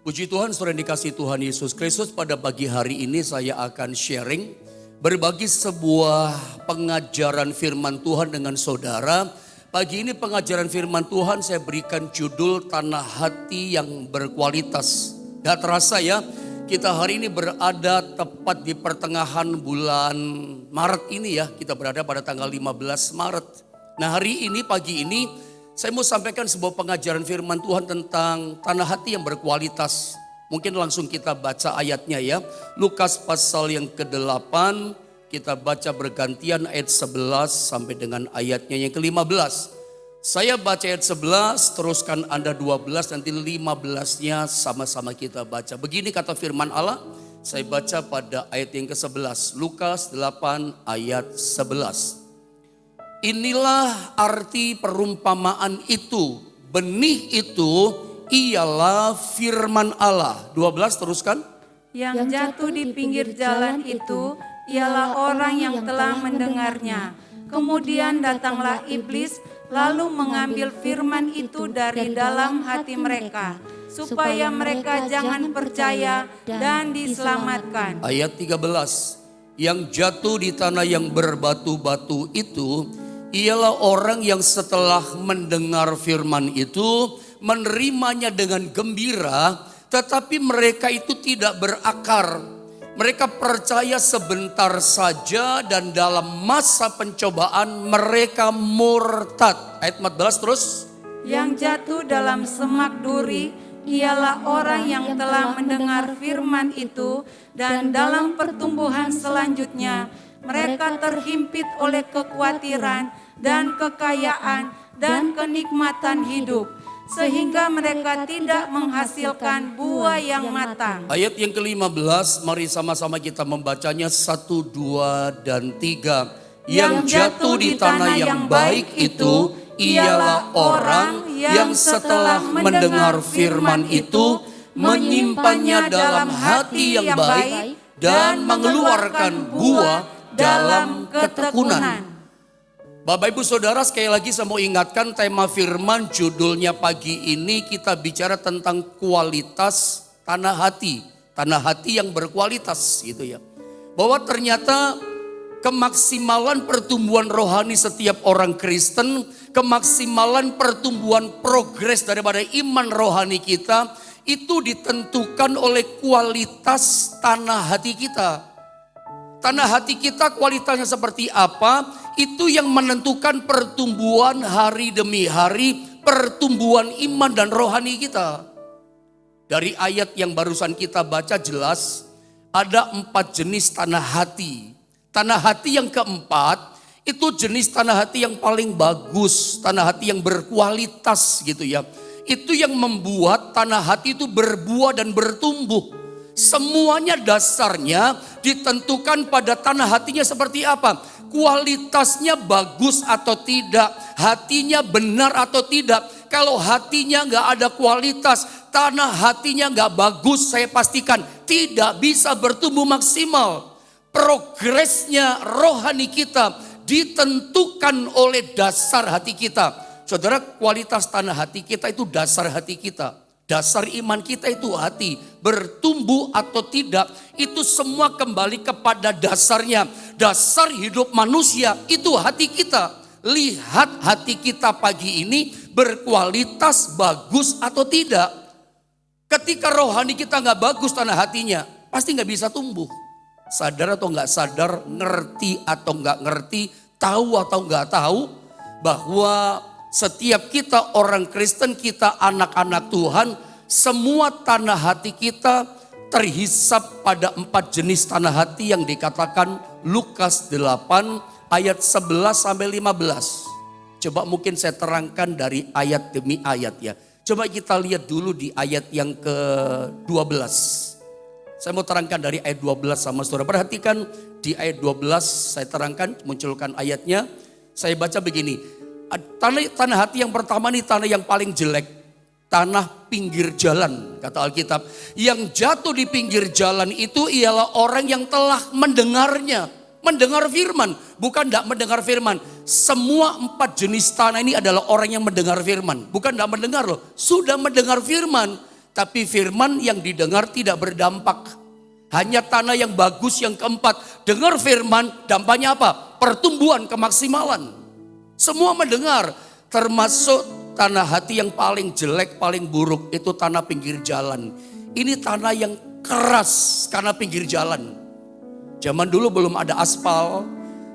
Puji Tuhan, saudara yang dikasihi Tuhan Yesus Kristus, pada pagi hari ini saya akan sharing, berbagi sebuah pengajaran firman Tuhan dengan saudara. Pagi ini pengajaran firman Tuhan saya berikan judul Tanah Hati yang Berkualitas. Gak terasa ya, kita hari ini berada tepat di pertengahan bulan Maret ini ya. Kita berada pada tanggal 15 Maret. Nah hari ini, pagi ini, saya mau sampaikan sebuah pengajaran firman Tuhan tentang tanah hati yang berkualitas. Mungkin langsung kita baca ayatnya ya. Lukas pasal yang ke-8, kita baca bergantian ayat 11 sampai dengan ayatnya yang ke-15. Saya baca ayat 11, teruskan Anda 12, nanti 15-nya sama-sama kita baca. Begini kata firman Allah, saya baca pada ayat yang ke-11. Lukas 8 ayat 11. Inilah arti perumpamaan itu. Benih itu ialah firman Allah. 12 teruskan. Yang jatuh di pinggir jalan itu ialah orang yang telah mendengarnya. Kemudian datanglah iblis lalu mengambil firman itu dari dalam hati mereka, supaya mereka jangan percaya dan diselamatkan. Ayat 13. Yang jatuh di tanah yang berbatu-batu itu ialah orang yang setelah mendengar firman itu menerimanya dengan gembira, tetapi mereka itu tidak berakar. Mereka percaya sebentar saja dan dalam masa pencobaan mereka murtad. Ayat 14 terus. Yang jatuh dalam semak duri ialah orang yang telah mendengar firman itu dan dalam pertumbuhan selanjutnya mereka terhimpit oleh kekhawatiran dan kekayaan dan kenikmatan hidup, sehingga mereka tidak menghasilkan buah yang matang. Ayat yang ke-15, mari sama-sama kita membacanya 1, 2, dan 3. Yang jatuh di tanah yang baik itu ialah orang yang setelah mendengar firman itu menyimpannya dalam hati yang baik dan mengeluarkan buah dalam ketekunan. Bapak Ibu Saudara, sekali lagi saya mau ingatkan tema firman judulnya pagi ini kita bicara tentang kualitas tanah hati. Tanah hati yang berkualitas gitu ya. Bahwa ternyata kemaksimalan pertumbuhan rohani setiap orang Kristen, kemaksimalan pertumbuhan progres daripada iman rohani kita itu ditentukan oleh kualitas tanah hati kita. Tanah hati kita kualitasnya seperti apa, itu yang menentukan pertumbuhan hari demi hari, pertumbuhan iman dan rohani kita. Dari ayat yang barusan kita baca jelas, ada 4 jenis tanah hati. Tanah hati yang keempat, itu jenis tanah hati yang paling bagus, tanah hati yang berkualitas gitu ya. Itu yang membuat tanah hati itu berbuah dan bertumbuh. Semuanya dasarnya ditentukan pada tanah hatinya seperti apa. Kualitasnya bagus atau tidak, hatinya benar atau tidak. Kalau hatinya gak ada kualitas, tanah hatinya gak bagus, saya pastikan tidak bisa bertumbuh maksimal. Progresnya rohani kita ditentukan oleh dasar hati kita. Saudara, kualitas tanah hati kita itu dasar hati kita. Dasar iman kita itu hati, bertumbuh atau tidak, itu semua kembali kepada dasarnya. Dasar hidup manusia itu hati kita. Lihat hati kita pagi ini berkualitas bagus atau tidak. Ketika rohani kita gak bagus tanah hatinya, pasti gak bisa tumbuh. Sadar atau gak sadar, ngerti atau gak ngerti, tahu atau gak tahu, bahwa setiap kita orang Kristen, kita anak-anak Tuhan, semua tanah hati kita terhisap pada 4 jenis tanah hati yang dikatakan Lukas 8 ayat 11 sampai 15. Coba mungkin saya terangkan dari ayat demi ayat ya. Coba kita lihat dulu di ayat yang ke-12. Saya mau terangkan dari ayat 12 sama saudara. Perhatikan di ayat 12 saya terangkan, munculkan ayatnya. Saya baca begini. Tanah hati yang pertama nih tanah yang paling jelek. Tanah pinggir jalan kata Alkitab. Yang jatuh di pinggir jalan itu ialah orang yang telah mendengarnya. Mendengar firman. Bukan tidak mendengar firman. Semua 4 jenis tanah ini adalah orang yang mendengar firman. Bukan tidak mendengar loh. Sudah mendengar firman. tapi firman yang didengar tidak berdampak. Hanya tanah yang bagus yang keempat. Dengar firman, dampaknya apa? Pertumbuhan, kemaksimalan. Semua mendengar, termasuk tanah hati yang paling jelek, paling buruk, itu tanah pinggir jalan. Ini tanah yang keras karena pinggir jalan. Zaman dulu belum ada aspal,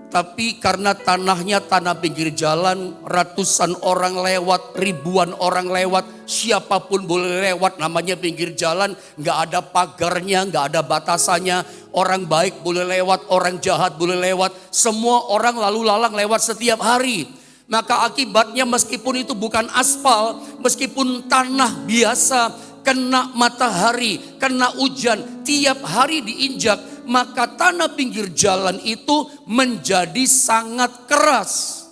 tapi karena tanahnya tanah pinggir jalan, ratusan orang lewat, ribuan orang lewat, siapapun boleh lewat, namanya pinggir jalan, gak ada pagarnya, gak ada batasannya, orang baik boleh lewat, orang jahat boleh lewat, semua orang lalu lalang lewat setiap hari. Maka akibatnya meskipun itu bukan aspal, meskipun tanah biasa, kena matahari, kena hujan, tiap hari diinjak, maka tanah pinggir jalan itu menjadi sangat keras.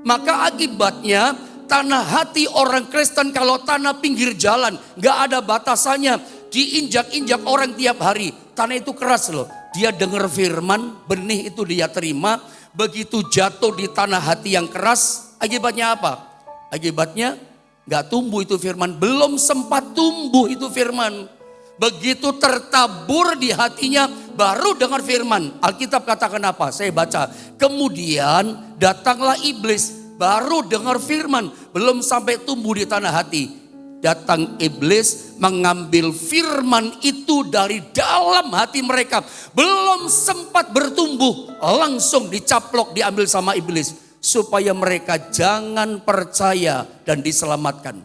Maka akibatnya tanah hati orang Kristen kalau tanah pinggir jalan, gak ada batasannya, diinjak-injak orang tiap hari, tanah itu keras loh. Dia dengar firman, benih itu dia terima, begitu jatuh di tanah hati yang keras, akibatnya apa? Akibatnya gak tumbuh itu firman, belum sempat tumbuh itu firman. Begitu tertabur di hatinya, baru dengar firman. Alkitab katakan apa? Saya baca. Kemudian datanglah iblis, baru dengar firman, belum sampai tumbuh di tanah hati. Datang iblis mengambil firman itu dari dalam hati mereka. Belum sempat bertumbuh, langsung dicaplok, diambil sama iblis. Supaya mereka jangan percaya dan diselamatkan.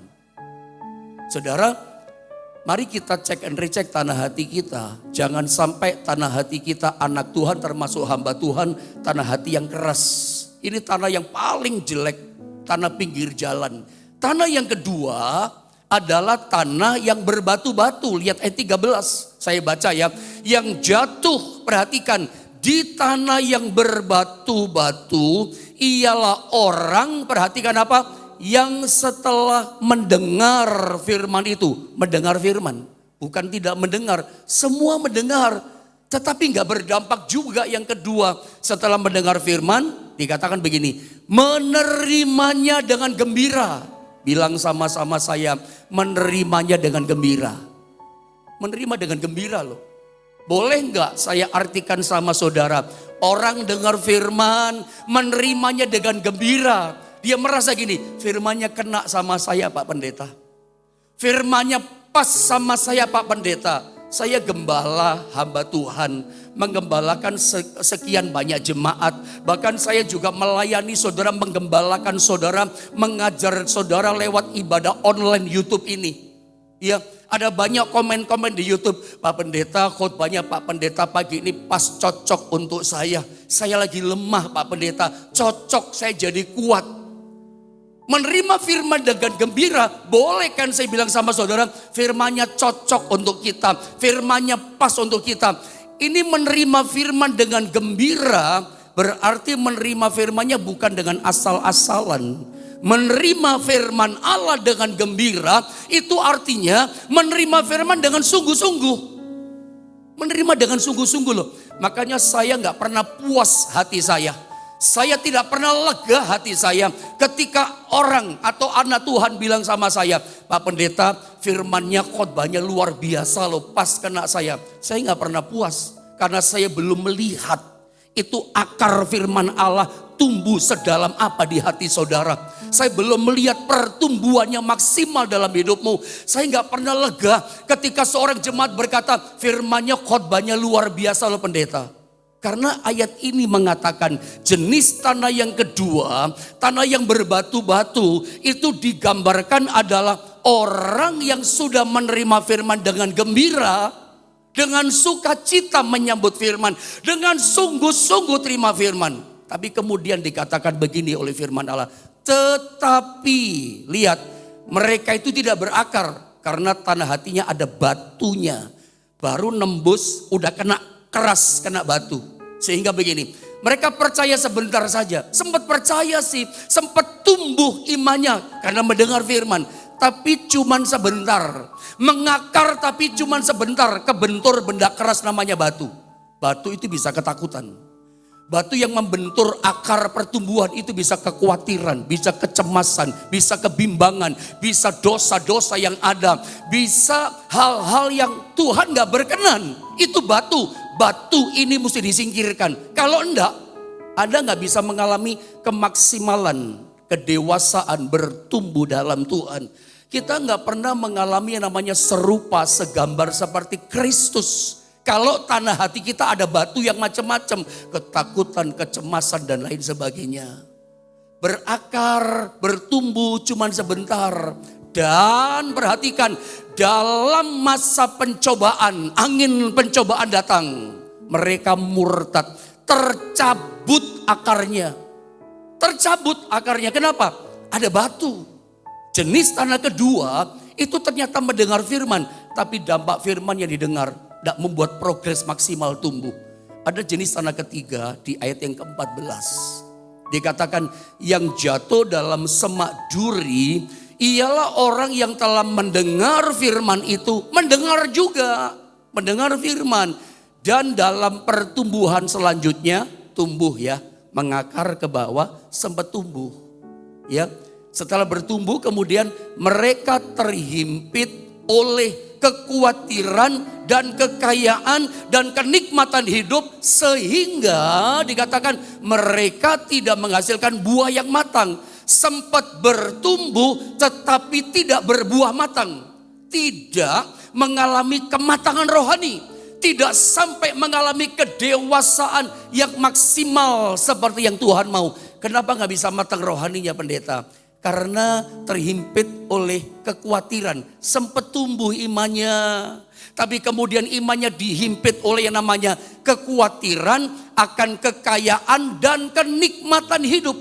Saudara, mari kita cek and recheck tanah hati kita. Jangan sampai tanah hati kita anak Tuhan termasuk hamba Tuhan, tanah hati yang keras. Ini tanah yang paling jelek, tanah pinggir jalan. Tanah yang kedua adalah tanah yang berbatu-batu. Lihat ayat 13, saya baca ya. Yang jatuh, perhatikan, di tanah yang berbatu-batu ialah orang, perhatikan apa? Yang setelah mendengar firman itu, mendengar firman, bukan tidak mendengar, semua mendengar, tetapi nggak berdampak juga. Yang kedua, setelah mendengar firman, dikatakan begini, menerimanya dengan gembira. Bilang sama-sama saya, menerimanya dengan gembira. Menerima dengan gembira loh. Boleh nggak saya artikan sama saudara, orang dengar firman, menerimanya dengan gembira. Dia merasa gini, firmannya kena sama saya Pak Pendeta. Firmannya pas sama saya Pak Pendeta. Saya gembala, hamba Tuhan, menggembalakan sekian banyak jemaat. Bahkan saya juga melayani saudara, menggembalakan saudara, mengajar saudara lewat ibadah online YouTube ini. Ya, ada banyak komen-komen di YouTube. Pak Pendeta, khotbahnya Pak Pendeta pagi ini pas cocok untuk saya. Saya lagi lemah Pak Pendeta, cocok saya jadi kuat. Menerima firman dengan gembira, boleh kan saya bilang sama saudara, firmannya cocok untuk kita, firmannya pas untuk kita. Ini menerima firman dengan gembira, berarti menerima firmannya bukan dengan asal-asalan. Menerima firman Allah dengan gembira, itu artinya menerima firman dengan sungguh-sungguh. Menerima dengan sungguh-sungguh loh. Makanya saya gak pernah puas hati saya. Saya tidak pernah lega hati saya ketika orang atau anak Tuhan bilang sama saya, Pak Pendeta firmannya khotbahnya luar biasa loh, pas kena saya. Saya gak pernah puas karena saya belum melihat itu akar firman Allah tumbuh sedalam apa di hati saudara. Saya belum melihat pertumbuhannya maksimal dalam hidupmu. Saya gak pernah lega ketika seorang jemaat berkata firmannya khotbahnya luar biasa loh pendeta. Karena ayat ini mengatakan jenis tanah yang kedua, tanah yang berbatu-batu itu digambarkan adalah orang yang sudah menerima firman dengan gembira, dengan sukacita menyambut firman, dengan sungguh-sungguh terima firman. Tapi kemudian dikatakan begini oleh firman Allah, tetapi lihat mereka itu tidak berakar karena tanah hatinya ada batunya. Baru nembus udah kena keras, kena batu. Sehingga begini, mereka percaya sebentar saja. Sempat percaya sih, sempat tumbuh imannya karena mendengar firman. Tapi cuman sebentar. Mengakar tapi cuman sebentar. Kebentur benda keras namanya batu. Batu itu bisa ketakutan. Batu yang membentur akar pertumbuhan itu bisa kekhawatiran, bisa kecemasan, bisa kebimbangan, bisa dosa-dosa yang ada, bisa hal-hal yang Tuhan gak berkenan. Itu batu ini mesti disingkirkan. Kalau enggak, Anda gak bisa mengalami kemaksimalan, kedewasaan, bertumbuh dalam Tuhan. Kita gak pernah mengalami yang namanya serupa, segambar seperti Kristus. Kalau tanah hati kita ada batu yang macam-macam, ketakutan, kecemasan dan lain sebagainya. Berakar, bertumbuh cuman sebentar. Dan perhatikan, dalam masa pencobaan, angin pencobaan datang, mereka murtad, tercabut akarnya. Tercabut akarnya, kenapa? Ada batu. Jenis tanah kedua itu ternyata mendengar firman, tapi dampak firman yang didengar tidak membuat progres maksimal tumbuh. Ada jenis tanah ketiga di ayat yang ke-14. Dikatakan yang jatuh dalam semak duri ialah orang yang telah mendengar firman itu. Mendengar juga, mendengar firman. Dan dalam pertumbuhan selanjutnya tumbuh ya. Mengakar ke bawah sempat tumbuh. Ya, setelah bertumbuh kemudian mereka terhimpit oleh kekhawatiran dan kekayaan dan kenikmatan hidup sehingga dikatakan mereka tidak menghasilkan buah yang matang. Sempat bertumbuh tetapi tidak berbuah matang. Tidak mengalami kematangan rohani. Tidak sampai mengalami kedewasaan yang maksimal seperti yang Tuhan mau. Kenapa gak bisa matang rohaninya pendeta? Karena terhimpit oleh kekhawatiran. Sempat tumbuh imannya. Tapi kemudian imannya dihimpit oleh yang namanya kekhawatiran akan kekayaan dan kenikmatan hidup.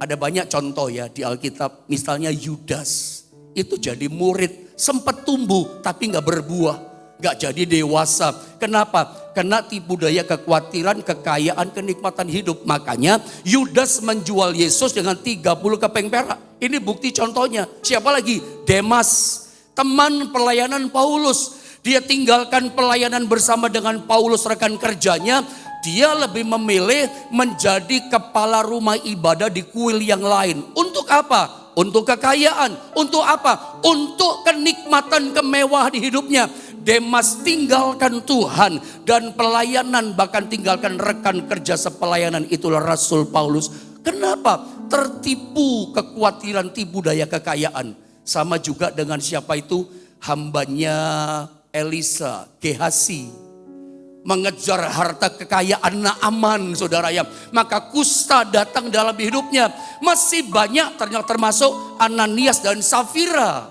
Ada banyak contoh ya di Alkitab. Misalnya Yudas. Itu jadi murid. Sempat tumbuh tapi gak berbuah. Gak jadi dewasa. Kenapa? Karena tipu daya kekhawatiran, kekayaan, kenikmatan hidup. Makanya Yudas menjual Yesus dengan 30 kepeng perak. Ini bukti contohnya. Siapa lagi? Demas, teman pelayanan Paulus. Dia tinggalkan pelayanan bersama dengan Paulus rekan kerjanya. Dia lebih memilih menjadi kepala rumah ibadah di kuil yang lain. Untuk apa? Untuk kekayaan. Untuk apa? Untuk kenikmatan kemewahan di hidupnya. Demas tinggalkan Tuhan dan pelayanan, bahkan tinggalkan rekan kerja sepelayanan, itulah Rasul Paulus. Kenapa? Tertipu kekhawatiran, tipu daya kekayaan. Sama juga dengan siapa itu? Hambanya Elisa, Gehasi. Mengejar harta kekayaan Naaman, saudara ya. Maka kusta datang dalam hidupnya. Masih banyak termasuk Ananias dan Safira.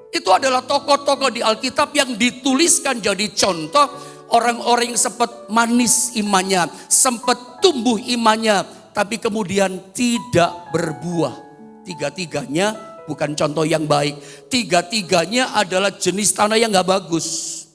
Itu adalah tokoh-tokoh di Alkitab yang dituliskan jadi contoh orang-orang yang sempat manis imannya, sempat tumbuh imannya, tapi kemudian tidak berbuah. Tiga-tiganya bukan contoh yang baik. Tiga-tiganya adalah jenis tanah yang gak bagus.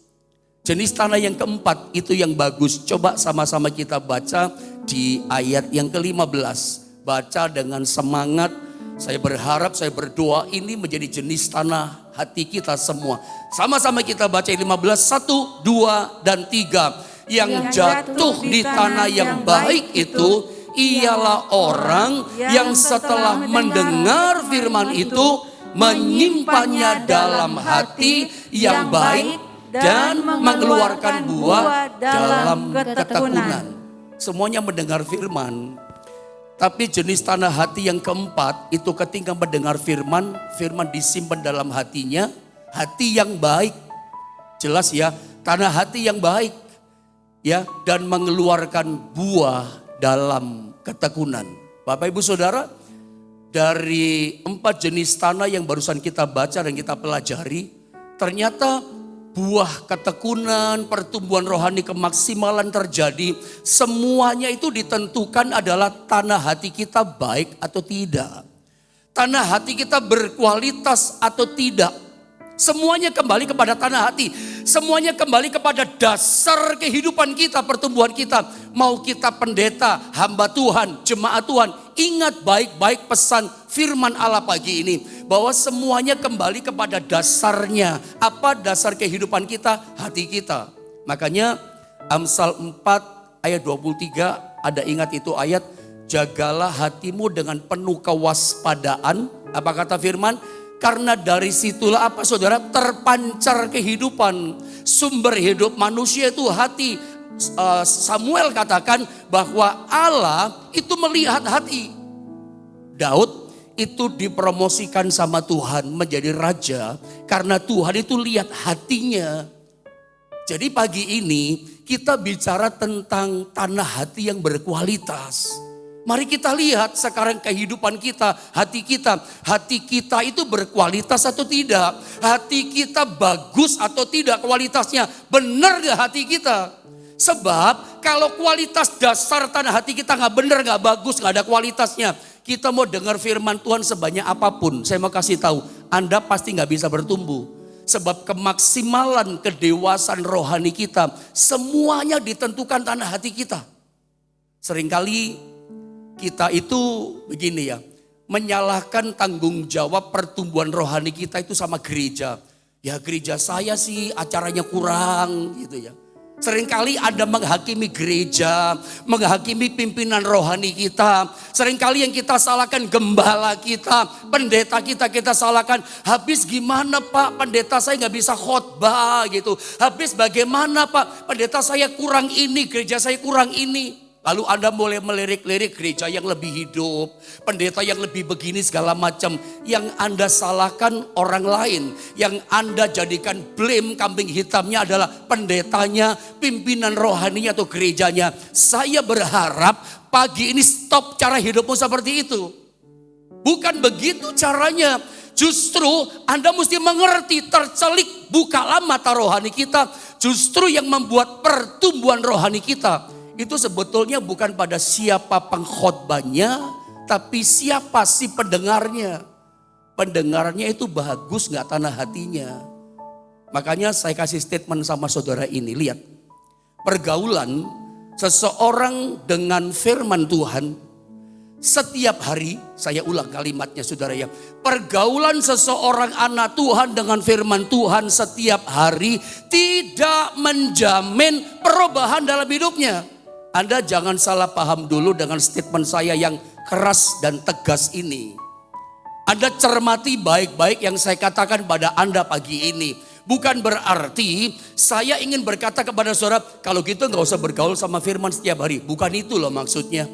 Jenis tanah yang keempat itu yang bagus. Coba sama-sama kita baca di ayat yang ke-15. Baca dengan semangat. Saya berharap, saya berdoa ini menjadi jenis tanah hati kita semua. Sama-sama kita baca 15, 1, 2, dan 3. Yang jatuh di tanah yang baik itu ialah orang yang setelah mendengar firman itu menyimpannya dalam hati yang baik dan mengeluarkan buah dalam ketekunan. Semuanya mendengar firman. Tapi jenis tanah hati yang keempat itu ketika mendengar firman, firman disimpan dalam hatinya, hati yang baik. Jelas ya, tanah hati yang baik ya, dan mengeluarkan buah dalam ketekunan. Bapak Ibu Saudara, dari 4 jenis tanah yang barusan kita baca dan kita pelajari, ternyata buah ketekunan, pertumbuhan rohani, kemaksimalan terjadi. Semuanya itu ditentukan adalah tanah hati kita baik atau tidak. Tanah hati kita berkualitas atau tidak. Semuanya kembali kepada tanah hati. Semuanya kembali kepada dasar kehidupan kita, pertumbuhan kita. Mau kita pendeta, hamba Tuhan, jemaat Tuhan. Ingat baik-baik pesan firman Allah pagi ini. Bahwa semuanya kembali kepada dasarnya. Apa dasar kehidupan kita? Hati kita. Makanya Amsal 4 ayat 23 Ada ingat itu ayat, jagalah hatimu dengan penuh kewaspadaan. Apa kata firman? Karena dari situlah apa saudara? Terpancar kehidupan. Sumber hidup manusia itu hati. Samuel katakan bahwa Allah itu melihat hati. Daud itu dipromosikan sama Tuhan menjadi raja karena Tuhan itu lihat hatinya. Jadi pagi ini kita bicara tentang tanah hati yang berkualitas. Mari kita lihat sekarang kehidupan kita, hati kita. Hati kita itu berkualitas atau tidak? Hati kita bagus atau tidak kualitasnya? Benar gak hati kita? Sebab kalau kualitas dasar tanah hati kita gak benar, gak bagus, gak ada kualitasnya. Kita mau dengar firman Tuhan sebanyak apapun. Saya mau kasih tahu, Anda pasti gak bisa bertumbuh. Sebab kemaksimalan, kedewasaan rohani kita, semuanya ditentukan tanah hati kita. Seringkali kita itu begini ya, menyalahkan tanggung jawab pertumbuhan rohani kita itu sama gereja. Ya gereja saya sih acaranya kurang gitu ya. Seringkali Anda menghakimi gereja, menghakimi pimpinan rohani kita. Seringkali yang kita salahkan gembala kita, pendeta kita salahkan. Habis gimana Pak, pendeta saya gak bisa khotbah gitu. Habis bagaimana Pak, pendeta saya kurang ini, gereja saya kurang ini. Lalu Anda boleh melirik-lirik gereja yang lebih hidup, pendeta yang lebih begini segala macam. Yang Anda salahkan orang lain, yang Anda jadikan blame kambing hitamnya adalah pendetanya, pimpinan rohaninya atau gerejanya. Saya berharap pagi ini stop cara hidupmu seperti itu. Bukan begitu caranya. Justru Anda mesti mengerti, tercelik, bukalah mata rohani kita. Justru yang membuat pertumbuhan rohani kita itu sebetulnya bukan pada siapa pengkhotbahnya, tapi siapa si pendengarnya. Pendengarnya itu bagus gak tanah hatinya. Makanya saya kasih statement sama saudara ini, lihat. Pergaulan seseorang dengan firman Tuhan setiap hari, saya ulang kalimatnya saudara ya. Pergaulan seseorang anak Tuhan dengan firman Tuhan setiap hari tidak menjamin perubahan dalam hidupnya. Anda jangan salah paham dulu dengan statement saya yang keras dan tegas ini. Anda cermati baik-baik yang saya katakan pada Anda pagi ini. Bukan berarti saya ingin berkata kepada saudara, kalau gitu gak usah bergaul sama firman setiap hari. Bukan itu loh maksudnya.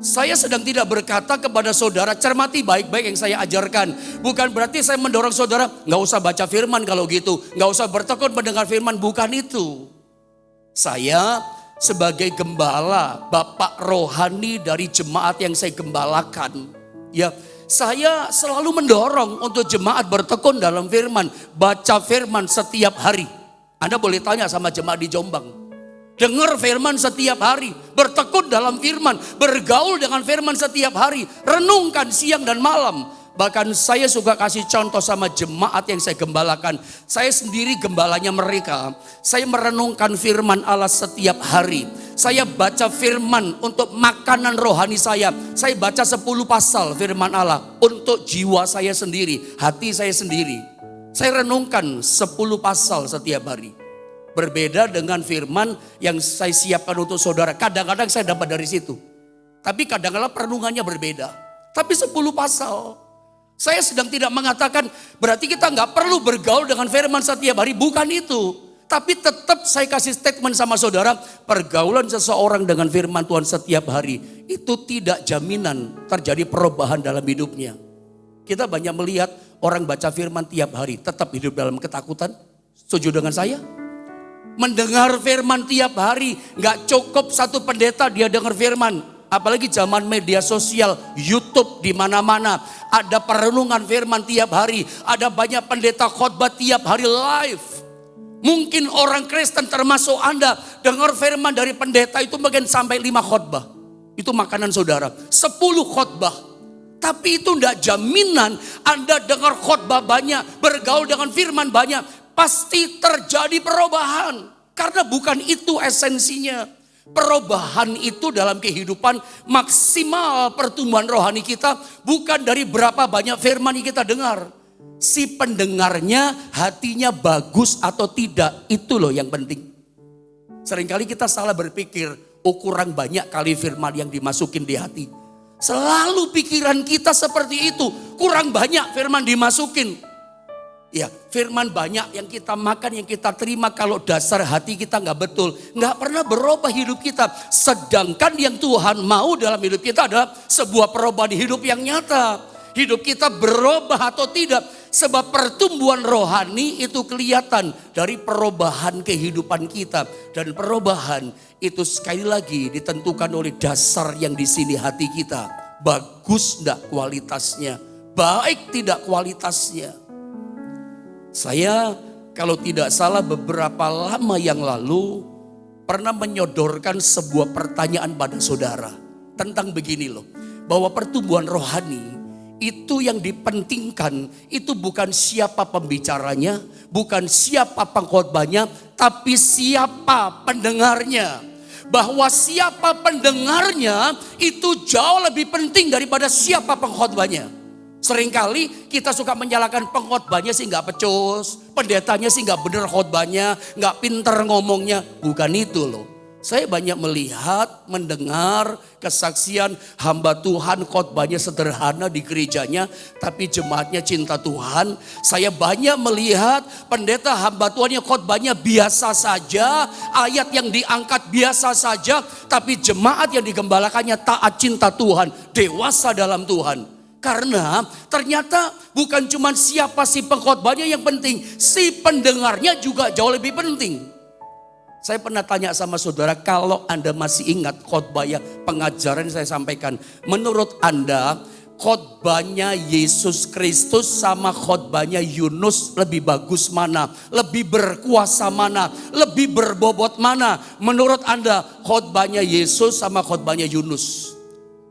Saya sedang tidak berkata kepada saudara, cermati baik-baik yang saya ajarkan. Bukan berarti saya mendorong saudara, gak usah baca firman kalau gitu. Gak usah bertekun mendengar firman, bukan itu. Saya sebagai gembala, bapak rohani dari jemaat yang saya gembalakan, ya saya selalu mendorong untuk jemaat bertekun dalam firman, baca firman setiap hari. Anda boleh tanya sama jemaat di Jombang, dengar firman setiap hari, bertekun dalam firman, bergaul dengan firman setiap hari, renungkan siang dan malam. Bahkan saya suka kasih contoh sama jemaat yang saya gembalakan. Saya sendiri gembalanya mereka. Saya merenungkan firman Allah setiap hari. Saya baca firman untuk makanan rohani saya. Saya baca 10 pasal firman Allah untuk jiwa saya sendiri, hati saya sendiri. Saya renungkan 10 pasal setiap hari. Berbeda dengan firman yang saya siapkan untuk saudara. Kadang-kadang saya dapat dari situ. Tapi kadang-kadang perenungannya berbeda. Tapi 10 pasal. Saya sedang tidak mengatakan berarti kita nggak perlu bergaul dengan firman setiap hari. Bukan itu. Tapi tetap saya kasih statement sama saudara. Pergaulan seseorang dengan firman Tuhan setiap hari itu tidak jaminan terjadi perubahan dalam hidupnya. Kita banyak melihat orang baca firman tiap hari tetap hidup dalam ketakutan. Setuju dengan saya? Mendengar firman tiap hari. Nggak cukup satu pendeta dia dengar firman. Apalagi zaman media sosial, YouTube di mana-mana. Ada perenungan firman tiap hari. Ada banyak pendeta khotbah tiap hari live. Mungkin orang Kristen termasuk Anda dengar firman dari pendeta itu mungkin sampai 5 khotbah. Itu makanan saudara. 10 khotbah. Tapi itu tidak jaminan Anda dengar khotbah banyak, bergaul dengan firman banyak. Pasti terjadi perubahan. Karena bukan itu esensinya. Perubahan itu dalam kehidupan maksimal pertumbuhan rohani kita bukan dari berapa banyak firman yang kita dengar. Si pendengarnya hatinya bagus atau tidak, itu loh yang penting. Seringkali kita salah berpikir, kurang banyak kali firman yang dimasukin di hati. Selalu pikiran kita seperti itu. Kurang banyak firman dimasukin. Ya, firman banyak yang kita makan, yang kita terima, kalau dasar hati kita nggak betul, nggak pernah berubah hidup kita. Sedangkan yang Tuhan mau dalam hidup kita adalah sebuah perubahan hidup yang nyata. Hidup kita berubah atau tidak, sebab pertumbuhan rohani itu kelihatan dari perubahan kehidupan kita. Dan perubahan itu sekali lagi ditentukan oleh dasar yang di sini hati kita. Bagus enggak kualitasnya, baik tidak kualitasnya. Saya kalau tidak salah beberapa lama yang lalu pernah menyodorkan sebuah pertanyaan pada saudara. Tentang begini loh, bahwa pertumbuhan rohani itu yang dipentingkan itu bukan siapa pembicaranya, bukan siapa pengkhotbahnya, tapi siapa pendengarnya. Bahwa siapa pendengarnya itu jauh lebih penting daripada siapa pengkhotbahnya. Seringkali kita suka menyalahkan pengkhotbahnya sih nggak pecus, pendetanya sih nggak bener khotbahnya, nggak pinter ngomongnya. Bukan itu loh. Saya banyak melihat, mendengar kesaksian hamba Tuhan khotbahnya sederhana di gerejanya, tapi jemaatnya cinta Tuhan. Saya banyak melihat pendeta hamba Tuhan yang khotbahnya biasa saja, ayat yang diangkat biasa saja, tapi jemaat yang digembalakannya taat cinta Tuhan, dewasa dalam Tuhan. Karena ternyata bukan cuma siapa si pengkhotbahnya yang penting, si pendengarnya juga jauh lebih penting. Saya pernah tanya sama saudara, kalau Anda masih ingat khotbah yang pengajaran saya sampaikan. Menurut Anda khotbahnya Yesus Kristus sama khotbahnya Yunus lebih bagus mana? Lebih berkuasa mana? Lebih berbobot mana? Menurut Anda khotbahnya Yesus sama khotbahnya Yunus?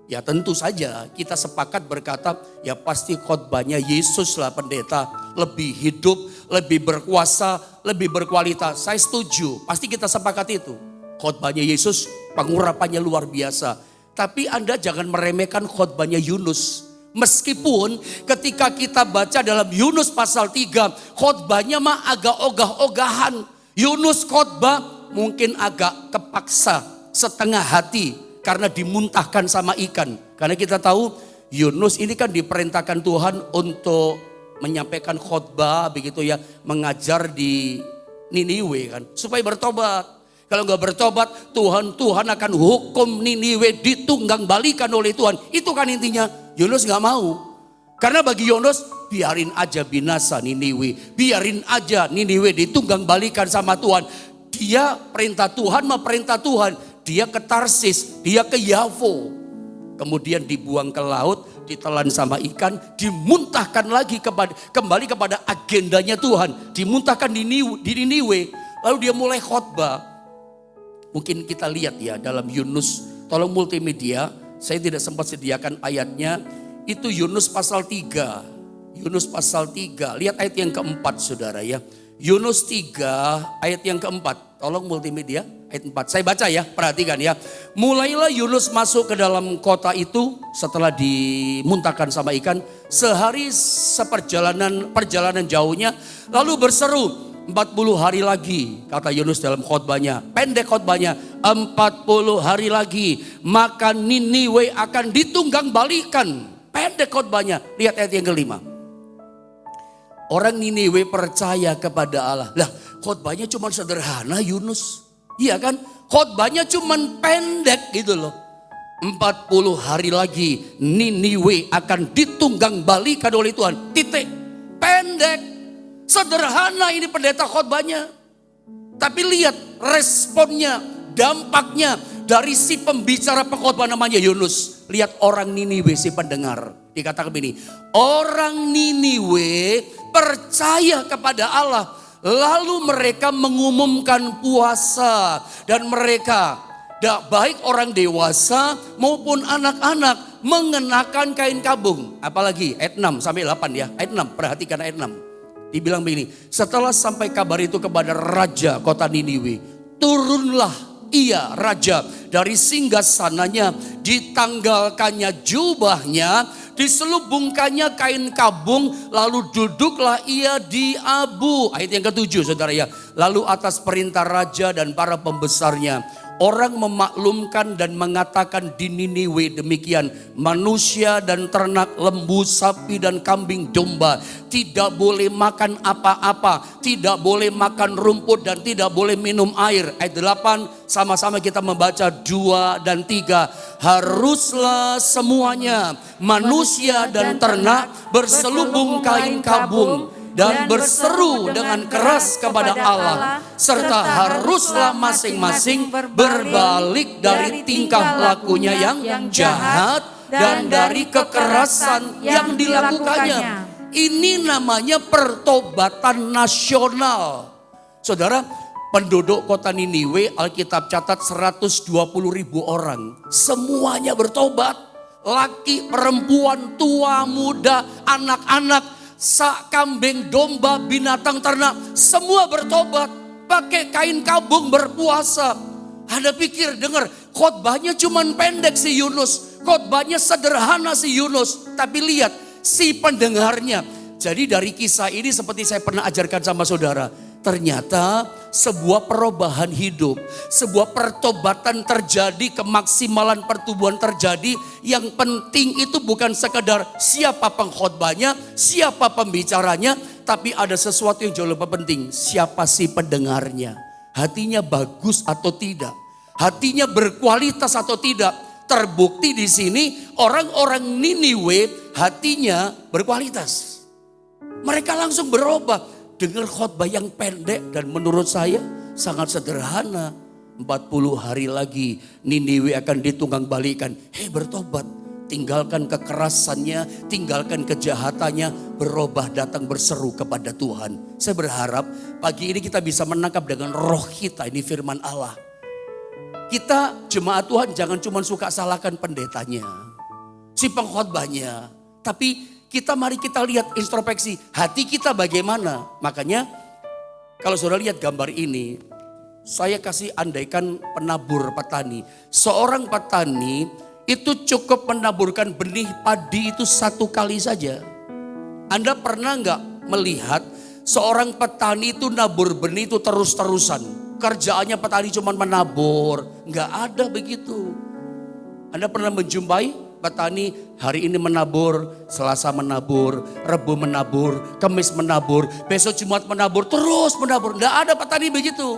Ya tentu saja kita sepakat berkata ya pasti khotbahnya Yesus lah pendeta. Lebih hidup, lebih berkuasa, lebih berkualitas. Saya setuju, pasti kita sepakat itu. Khotbahnya Yesus pengurapannya luar biasa. Tapi Anda jangan meremehkan khotbahnya Yunus. Meskipun ketika kita baca dalam Yunus pasal 3, khotbahnya mah agak ogah-ogahan. Yunus khotbah mungkin agak kepaksa, setengah hati. Karena dimuntahkan sama ikan. Karena kita tahu Yunus ini kan diperintahkan Tuhan untuk menyampaikan khotbah begitu ya. Mengajar di Niniwe kan. Supaya bertobat. Kalau nggak bertobat Tuhan akan hukum Niniwe ditunggang balikan oleh Tuhan. Itu kan intinya. Yunus nggak mau. Karena bagi Yunus biarin aja binasa Niniwe. Biarin aja Niniwe ditunggang balikan sama Tuhan. Dia perintah Tuhan mah perintah Tuhan. Dia ke Tarsis, dia ke Yavo. Kemudian dibuang ke laut, ditelan sama ikan, dimuntahkan lagi kembali kepada agendanya Tuhan. Dimuntahkan di Niniwe, lalu dia mulai khotbah. Mungkin kita lihat ya dalam Yunus, tolong multimedia, saya tidak sempat sediakan ayatnya. Itu Yunus pasal 3. Yunus pasal 3, lihat ayat yang keempat saudara ya. Yunus 3 ayat yang keempat, tolong multimedia ayat 4. Saya baca ya, perhatikan ya. Mulailah Yunus masuk ke dalam kota itu setelah dimuntahkan sama ikan. Sehari perjalanan jauhnya, lalu berseru 40 hari lagi, kata Yunus dalam khotbahnya. Pendek khotbahnya, 40 hari lagi maka Niniwe akan ditunggang balikan. Pendek khotbahnya, lihat ayat yang kelima. Orang Niniwe percaya kepada Allah. Lah khotbahnya cuma sederhana Yunus. Iya kan? Khotbahnya cuma pendek gitu loh. 40 hari lagi Niniwe akan ditunggang balikan oleh Tuhan. Titik. Pendek. Sederhana ini pendeta khotbahnya. Tapi lihat responnya, dampaknya dari si pembicara pengkhotbah namanya Yunus. Lihat orang Niniwe si pendengar. Dikatakan begini, orang Niniwe percaya kepada Allah. Lalu mereka mengumumkan puasa. Dan mereka, baik orang dewasa maupun anak-anak, mengenakan kain kabung. Apalagi ayat 6 sampai 8 ya. Ayat 6, perhatikan ayat 6. Dibilang begini, setelah sampai kabar itu kepada raja kota Niniwe, turunlah ia raja dari singgasananya, ditanggalkannya jubahnya, diselubungkannya kain kabung, lalu duduklah ia di abu. Ayat yang ke-7 saudara ya. Lalu atas perintah raja dan para pembesarnya, Orang memaklumkan dan mengatakan di Niniwe demikian, manusia dan ternak, lembu, sapi dan kambing domba tidak boleh makan apa-apa, tidak boleh makan rumput dan tidak boleh minum air. Ayat 8 sama-sama kita membaca 2 dan 3. Haruslah semuanya manusia dan ternak berselubung kain kabung dan berseru dengan keras kepada Allah, serta haruslah masing-masing berbalik dari tingkah lakunya yang jahat dan dari kekerasan yang dilakukannya. Ini namanya pertobatan nasional. Saudara, penduduk kota Niniwe, Alkitab catat 120.000 orang. Semuanya bertobat. Laki, perempuan, tua, muda, anak-anak, sak, kambing, domba, binatang ternak, semua bertobat. Pakai kain kabung berpuasa. Anda pikir, dengar, khotbahnya cuman pendek si Yunus. Khotbahnya sederhana si Yunus. Tapi lihat si pendengarnya. Jadi dari kisah ini seperti saya pernah ajarkan sama saudara. Ternyata sebuah perubahan hidup, sebuah pertobatan terjadi, kemaksimalan pertumbuhan terjadi. Yang penting itu bukan sekedar siapa pengkhotbahnya, siapa pembicaranya, tapi ada sesuatu yang jauh lebih penting. Siapa sih pendengarnya? Hatinya bagus atau tidak? Hatinya berkualitas atau tidak? Terbukti di sini orang-orang Niniwe hatinya berkualitas. Mereka langsung berubah. Dengar khotbah yang pendek dan menurut saya sangat sederhana. 40 hari lagi Niniwe akan ditunggang balikan. Hei, bertobat, tinggalkan kekerasannya, tinggalkan kejahatannya, berubah, datang berseru kepada Tuhan. Saya berharap pagi ini kita bisa menangkap dengan roh kita ini firman Allah. Kita jemaat Tuhan jangan cuma suka salahkan pendetanya, si pengkhotbahnya, tapi mari kita lihat introspeksi hati kita bagaimana. Makanya kalau saudara lihat gambar ini, saya kasih andaikan penabur petani. Seorang petani itu cukup menaburkan benih padi itu 1 kali saja. Anda pernah nggak melihat seorang petani itu nabur benih itu terus-terusan? Kerjaannya petani cuma menabur, nggak ada begitu. Anda pernah menjumpai petani hari ini menabur, Selasa menabur, Rabu menabur, Kamis menabur, besok Jumat menabur, terus menabur. Tidak ada petani begitu.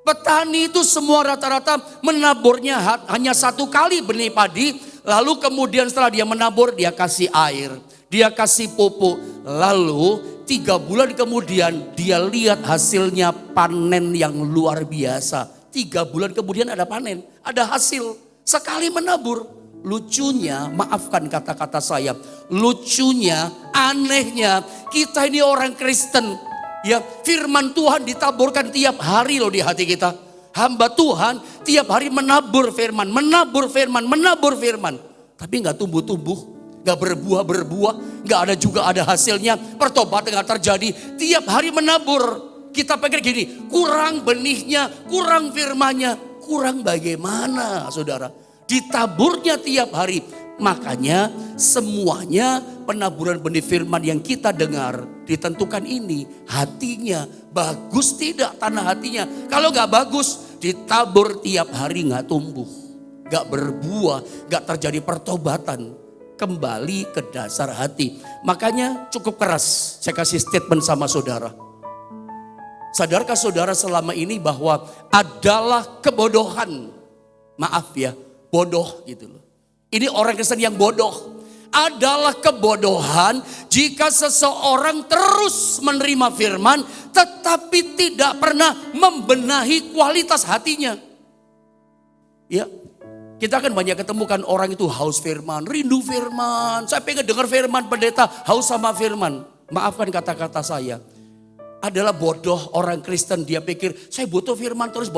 Petani itu semua rata-rata menaburnya hanya 1 kali benih padi. Lalu kemudian setelah dia menabur, dia kasih air, dia kasih pupuk. Lalu 3 bulan kemudian dia lihat hasilnya panen yang luar biasa. 3 bulan kemudian ada panen, ada hasil. Sekali menabur. Lucunya, maafkan kata-kata saya, lucunya, anehnya, kita ini orang Kristen, ya firman Tuhan ditaburkan tiap hari loh di hati kita. Hamba Tuhan tiap hari menabur firman, menabur firman, menabur firman. Tapi gak tumbuh-tumbuh, gak berbuah-berbuah, gak ada juga ada hasilnya, pertobatan gak terjadi. Tiap hari menabur, kita pikir gini, kurang benihnya, kurang firmannya, kurang bagaimana saudara? Ditaburnya tiap hari. Makanya semuanya penaburan benih firman yang kita dengar ditentukan ini. Hatinya bagus tidak tanah hatinya. Kalau gak bagus ditabur tiap hari gak tumbuh. Gak berbuah, gak terjadi pertobatan. Kembali ke dasar hati. Makanya cukup keras saya kasih statement sama saudara. Sadarkah saudara selama ini bahwa adalah kebodohan. Maaf ya. Bodoh gitu loh. Ini orang Kristen yang bodoh. Adalah kebodohan jika seseorang terus menerima firman tetapi tidak pernah membenahi kualitas hatinya. Ya, kita kan banyak ketemukan orang itu haus firman, rindu firman. Saya pengen dengar firman pendeta, haus sama firman. Maafkan kata-kata saya. Adalah bodoh orang Kristen, dia pikir saya butuh firman terus.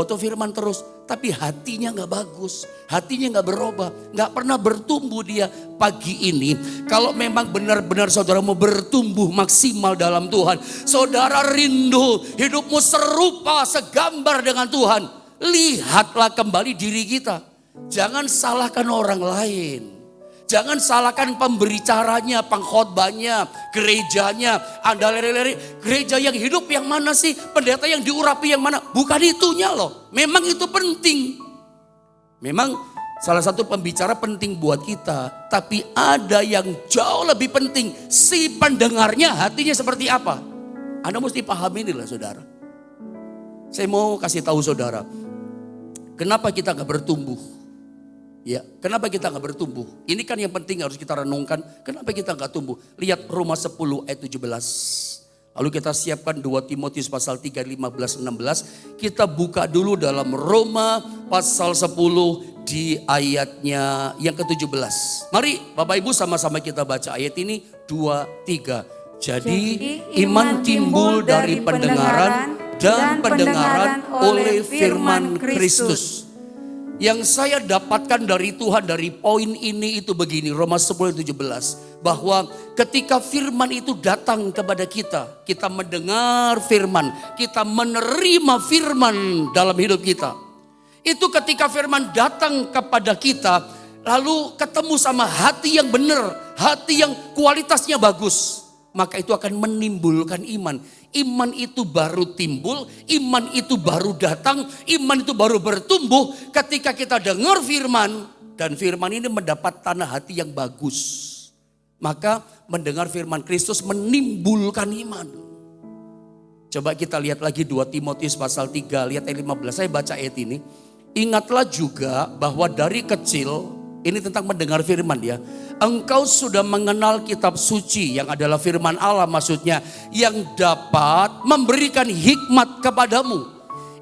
Tapi hatinya gak bagus, hatinya gak berubah, gak pernah bertumbuh dia. Pagi ini kalau memang benar-benar saudara mau bertumbuh maksimal dalam Tuhan. Saudara rindu hidupmu serupa, segambar dengan Tuhan. Lihatlah kembali diri kita. Jangan salahkan orang lain. Jangan salahkan pembicaranya, pengkhotbahnya, gerejanya. Anda lere-lere, gereja yang hidup yang mana sih? Pendeta yang diurapi yang mana? Bukan itunya loh. Memang itu penting. Memang salah satu pembicara penting buat kita. Tapi ada yang jauh lebih penting. Si pendengarnya hatinya seperti apa? Anda mesti paham ini lah saudara. Saya mau kasih tahu saudara. Kenapa kita gak bertumbuh? Ya, kenapa kita nggak bertumbuh? Ini kan yang penting harus kita renungkan. Kenapa kita nggak tumbuh? Lihat Roma 10 ayat 17. Lalu kita siapkan 2 Timotius pasal 3, 15, 16. Kita buka dulu dalam Roma pasal 10 di ayatnya yang ke-17. Mari Bapak Ibu sama-sama kita baca ayat ini 2, 3. Jadi iman timbul dari pendengaran dan pendengaran oleh firman Kristus. Yang saya dapatkan dari Tuhan dari poin ini itu begini, Roma 10:17, bahwa ketika firman itu datang kepada kita, kita mendengar firman, kita menerima firman dalam hidup kita. Itu ketika firman datang kepada kita, lalu ketemu sama hati yang benar, hati yang kualitasnya bagus, maka itu akan menimbulkan iman. Iman itu baru timbul, iman itu baru datang, iman itu baru bertumbuh ketika kita dengar firman. Dan firman ini mendapat tanah hati yang bagus. Maka mendengar firman Kristus menimbulkan iman. Coba kita lihat lagi 2 Timotius pasal 3, lihat ayat 15. Saya baca ayat ini. Ingatlah juga bahwa dari kecil, ini tentang mendengar firman ya. Engkau sudah mengenal kitab suci yang adalah firman Allah maksudnya. Yang dapat memberikan hikmat kepadamu.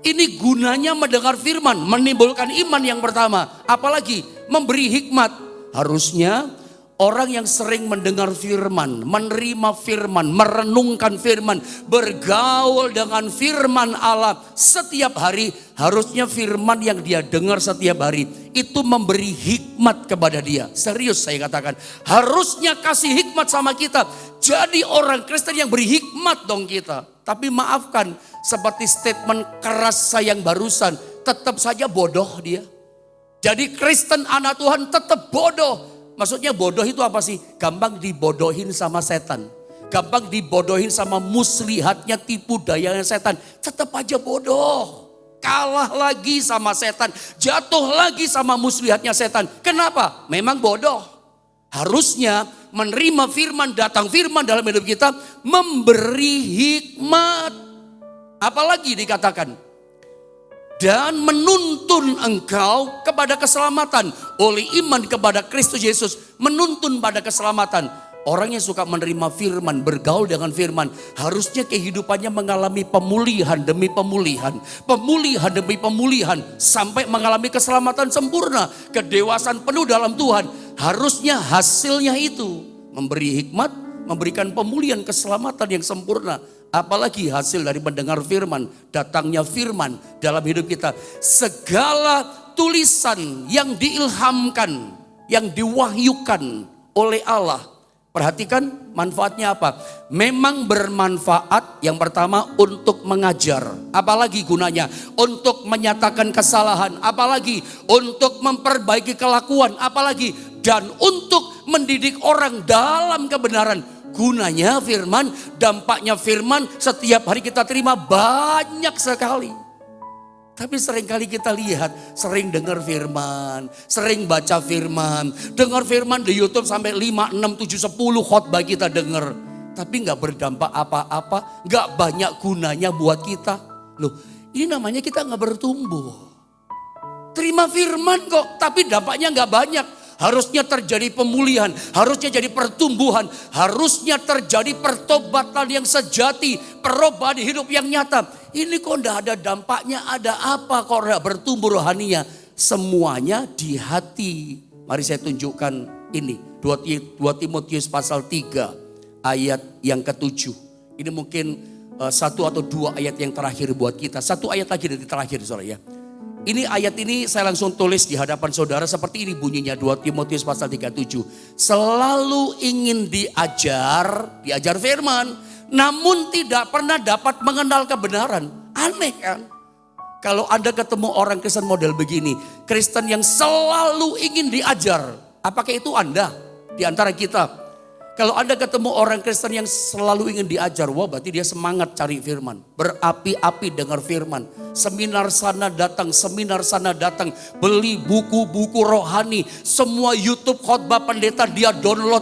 Ini gunanya mendengar firman. Menimbulkan iman yang pertama. Apalagi memberi hikmat. Harusnya orang yang sering mendengar firman, menerima firman, merenungkan firman, bergaul dengan firman Allah setiap hari, harusnya firman yang dia dengar setiap hari itu memberi hikmat kepada dia. Serius saya katakan, harusnya kasih hikmat sama kita. Jadi orang Kristen yang beri hikmat dong kita. Tapi maafkan, seperti statement keras saya yang barusan, tetap saja bodoh dia. Jadi Kristen anak Tuhan tetap bodoh. Maksudnya bodoh itu apa sih? Gampang dibodohin sama setan. Gampang dibodohin sama muslihatnya, tipu dayanya setan. Tetap aja bodoh. Kalah lagi sama setan. Jatuh lagi sama muslihatnya setan. Kenapa? Memang bodoh. Harusnya menerima firman, datang firman dalam hidup kita. Memberi hikmat. Apalagi dikatakan? Dan menuntun engkau kepada keselamatan. Oleh iman kepada Kristus Yesus. Menuntun pada keselamatan. Orang yang suka menerima firman, bergaul dengan firman. Harusnya kehidupannya mengalami pemulihan demi pemulihan. Pemulihan demi pemulihan. Sampai mengalami keselamatan sempurna. Kedewasaan penuh dalam Tuhan. Harusnya hasilnya itu. Memberi hikmat, memberikan pemulihan keselamatan yang sempurna. Apalagi hasil dari mendengar firman, datangnya firman dalam hidup kita. Segala tulisan yang diilhamkan, yang diwahyukan oleh Allah. Perhatikan manfaatnya apa? Memang bermanfaat yang pertama untuk mengajar. Apalagi gunanya? Untuk menyatakan kesalahan. Apalagi? Untuk memperbaiki kelakuan. Apalagi? Dan untuk mendidik orang dalam kebenaran. Gunanya firman, dampaknya firman setiap hari kita terima banyak sekali. Tapi seringkali kita lihat, sering dengar firman, sering baca firman. Dengar firman di YouTube sampai 5, 6, 7, 10 khotbah kita dengar. Tapi gak berdampak apa-apa, gak banyak gunanya buat kita. Loh, ini namanya kita gak bertumbuh. Terima firman kok, tapi dampaknya gak banyak. Harusnya terjadi pemulihan, harusnya jadi pertumbuhan, harusnya terjadi pertobatan yang sejati, perubahan hidup yang nyata. Ini kok enggak ada dampaknya, ada apa kok enggak bertumbuh rohaninya? Semuanya di hati. Mari saya tunjukkan ini, 2 Timotius pasal 3 ayat yang ke-7. Ini mungkin 1 atau 2 ayat yang terakhir buat kita. 1 ayat lagi dari terakhir saudara ya. Ini ayat ini saya langsung tulis di hadapan saudara seperti ini bunyinya 2 Timotius pasal 3:7. Selalu ingin diajar firman, namun tidak pernah dapat mengenal kebenaran. Aneh kan? Kalau Anda ketemu orang Kristen model begini, Kristen yang selalu ingin diajar, Apakah itu Anda di antara kita? Kalau Anda ketemu orang Kristen yang selalu ingin diajar, wah berarti dia semangat cari firman. Berapi-api dengar firman. Seminar sana datang, seminar sana datang. Beli buku-buku rohani. Semua YouTube khotbah pendeta dia download.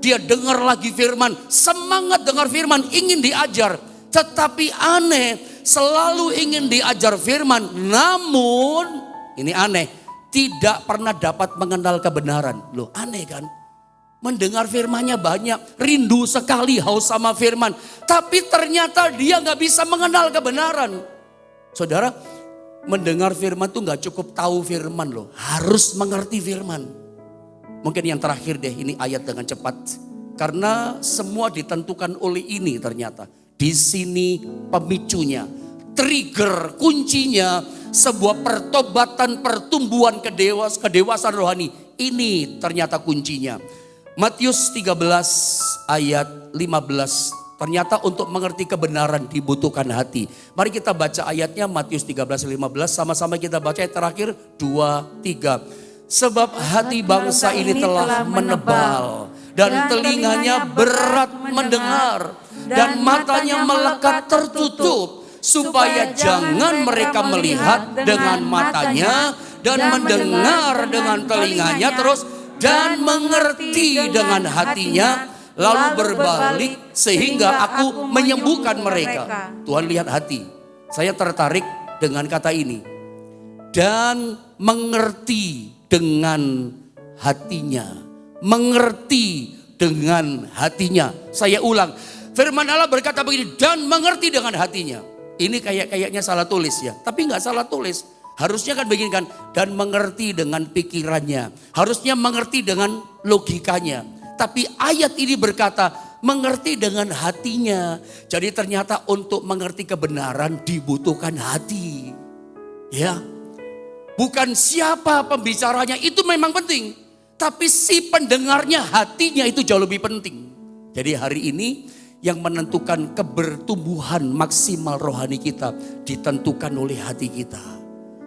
Dia dengar lagi firman. Semangat dengar firman, ingin diajar. Tetapi aneh, selalu ingin diajar firman. Namun, ini aneh, tidak pernah dapat mengenal kebenaran. Loh aneh kan? Mendengar firmannya banyak, rindu sekali haus sama firman. Tapi ternyata dia gak bisa mengenal kebenaran. Saudara, mendengar firman tuh gak cukup tahu firman loh. Harus mengerti firman. Mungkin yang terakhir deh, ini ayat dengan cepat. Karena semua ditentukan oleh ini ternyata. Di sini pemicunya, trigger, kuncinya sebuah pertobatan, pertumbuhan kedewasaan rohani. Ini ternyata kuncinya. Matius 13 ayat 15. Ternyata untuk mengerti kebenaran dibutuhkan hati. Mari kita baca ayatnya Matius 13 15. Sama-sama kita baca ayat terakhir 2, 3. Sebab hati bangsa ini telah menebal. Dan telinganya berat mendengar. Dan matanya melekat tertutup. Supaya jangan mereka melihat dengan matanya. Dan mendengar dengan telinganya terus. Dan mengerti dengan hatinya, lalu berbalik sehingga aku menyembuhkan mereka. Tuhan lihat hati. Saya tertarik dengan kata ini. Dan mengerti dengan hatinya. Mengerti dengan hatinya. Saya ulang. Firman Allah berkata begini, dan mengerti dengan hatinya. Ini kayaknya salah tulis ya. Tapi gak salah tulis. Harusnya kan begini kan, dan mengerti dengan pikirannya. Harusnya mengerti dengan logikanya. Tapi ayat ini berkata, mengerti dengan hatinya. Jadi ternyata untuk mengerti kebenaran dibutuhkan hati. Ya, bukan siapa pembicaranya, itu memang penting. Tapi si pendengarnya, hatinya itu jauh lebih penting. Jadi hari ini yang menentukan kebertumbuhan maksimal rohani kita ditentukan oleh hati kita.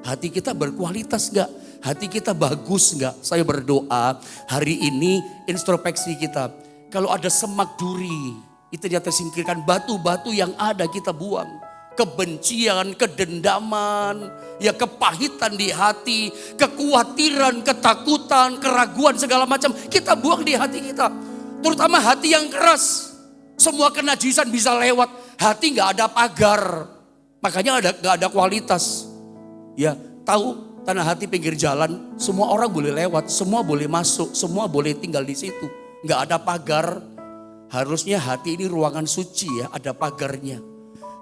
Hati kita berkualitas gak? Hati kita bagus gak? Saya berdoa hari ini introspeksi kita. Kalau ada semak duri, itu dia tersingkirkan. Batu-batu yang ada kita buang. Kebencian, kedendaman, ya kepahitan di hati, kekhawatiran, ketakutan, keraguan segala macam. Kita buang di hati kita. Terutama hati yang keras. Semua kenajisan bisa lewat. Hati gak ada pagar. Makanya gak ada kualitas. Ya, tahu tanah hati pinggir jalan, semua orang boleh lewat, semua boleh masuk, semua boleh tinggal di situ. Nggak ada pagar. Harusnya hati ini ruangan suci ya, ada pagarnya.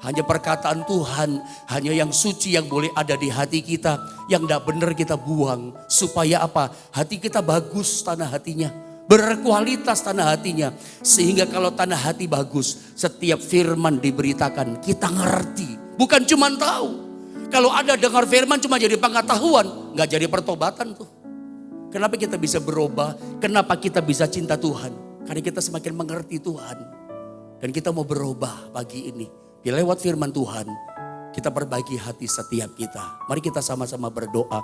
Hanya perkataan Tuhan, hanya yang suci yang boleh ada di hati kita. Yang nggak benar kita buang. Supaya apa? Hati kita bagus tanah hatinya. Berkualitas tanah hatinya. Sehingga kalau tanah hati bagus, setiap firman diberitakan, kita ngerti. Bukan cuma tahu. Kalau ada dengar firman cuma jadi pengetahuan, nggak jadi pertobatan tuh. Kenapa kita bisa berubah? Kenapa kita bisa cinta Tuhan? Karena kita semakin mengerti Tuhan. Dan kita mau berubah pagi ini. Di lewat firman Tuhan, kita perbaiki hati setiap kita. Mari kita sama-sama berdoa.